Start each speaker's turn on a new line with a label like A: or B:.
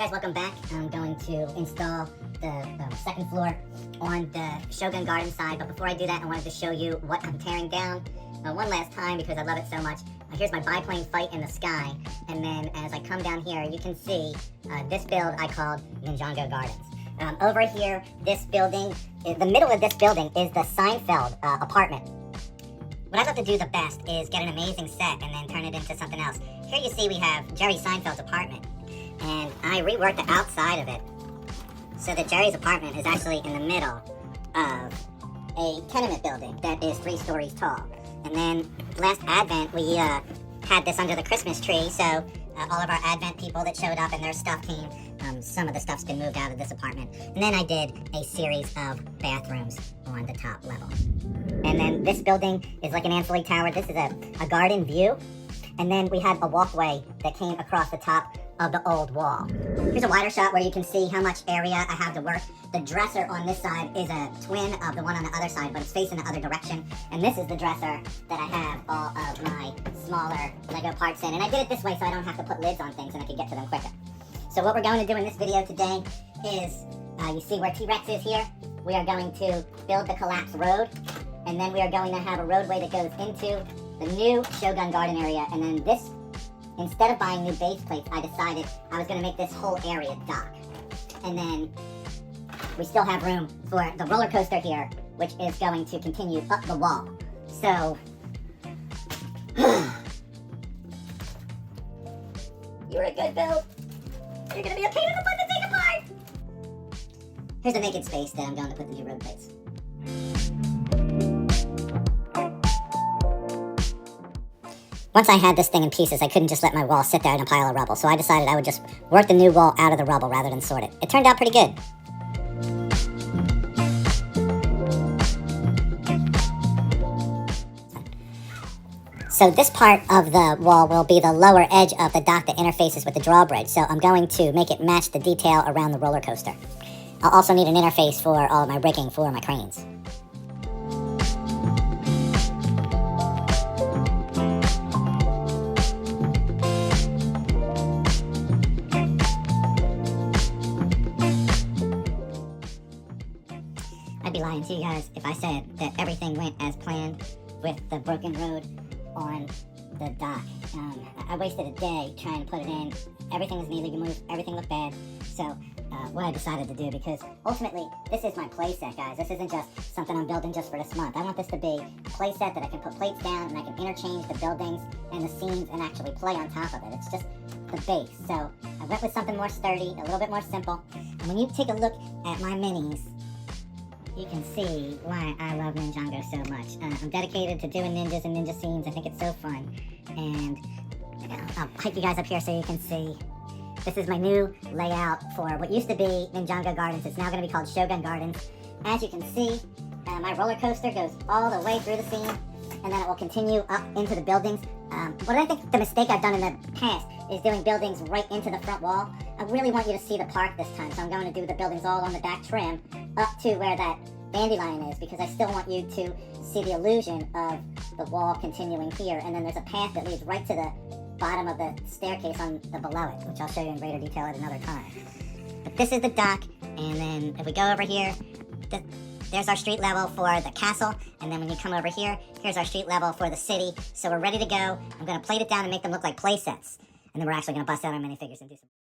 A: Guys, welcome back. I'm going to install the second floor on the Shogun Garden side, but before I do that, I wanted to show you what I'm tearing down one last time because I love it so much. Here's my biplane fight in the sky, and then as I come down here, you can see this build I called Shogun Gardens. Over here, this building, the middle of this building is the Seinfeld apartment. What I love to do the best is get an amazing set and then turn it into something else. Here you see we have Jerry Seinfeld's apartment, and I reworked the outside of it so that Jerry's apartment is actually in the middle of a tenement building that is 3 stories tall. And then last Advent, we had this under the Christmas tree, so all of our Advent people that showed up and their stuff came, some of the stuff's been moved out of this apartment. And then I did a series of bathrooms on the top level. And then this building is like an ancillary tower. This is a garden view. And then we had a walkway that came across the top of the old wall. Here's a wider shot where you can see how much area I have to work. The dresser on this side is a twin of the one on the other side, but it's facing the other direction. And this is the dresser that I have all of my smaller Lego parts in. And I did it this way so I don't have to put lids on things and I can get to them quicker. So what we're going to do in this video today is, you see where T-Rex is here? We are going to build the collapsed road, and then we are going to have a roadway that goes into the new Shogun Garden area. And then this, instead of buying new base plates, I decided I was going to make this whole area dock. And then we still have room for the roller coaster here, which is going to continue up the wall. So, you're a good build. You're going to be a pain in the butt to take apart. Here's a naked space that I'm going to put the new road plates. Once I had this thing in pieces, I couldn't just let my wall sit there in a pile of rubble, so I decided I would just work the new wall out of the rubble rather than sort it. It turned out pretty good. So this part of the wall will be the lower edge of the dock that interfaces with the drawbridge, so I'm going to make it match the detail around the roller coaster. I'll also need an interface for all of my rigging for my cranes. I'd be lying to you guys if I said that everything went as planned with the broken road on the dock. I wasted a day trying to put it in. Everything was neatly removed. Everything looked bad. So what I decided to do, because ultimately this is my play set, guys. This isn't just something I'm building just for this month. I want this to be a play set that I can put plates down and I can interchange the buildings and the scenes and actually play on top of it. It's just the base. So I went with something more sturdy, a little bit more simple. And when you take a look at my minis, you can see why I love Ninjago so much. I'm dedicated to doing ninjas and ninja scenes. I think it's so fun. And I'll hike you guys up here so you can see. This is my new layout for what used to be Ninjago Gardens. It's now going to be called Shogun Gardens. As you can see, my roller coaster goes all the way through the scene, and then it will continue up into the buildings. What I think the mistake I've done in the past is doing buildings right into the front wall. I really want you to see the park this time, so I'm going to do the buildings all on the back trim up to where that dandelion is, because I still want you to see the illusion of the wall continuing here, and then there's a path that leads right to the bottom of the staircase on the below it, which I'll show you in greater detail at another time. But this is the dock, and then if we go over here, there's our street level for the castle, and then when you come over here, here's our street level for the city. So we're ready to go. I'm going to plate it down and make them look like play sets, and then we're actually going to bust out our minifigures and do some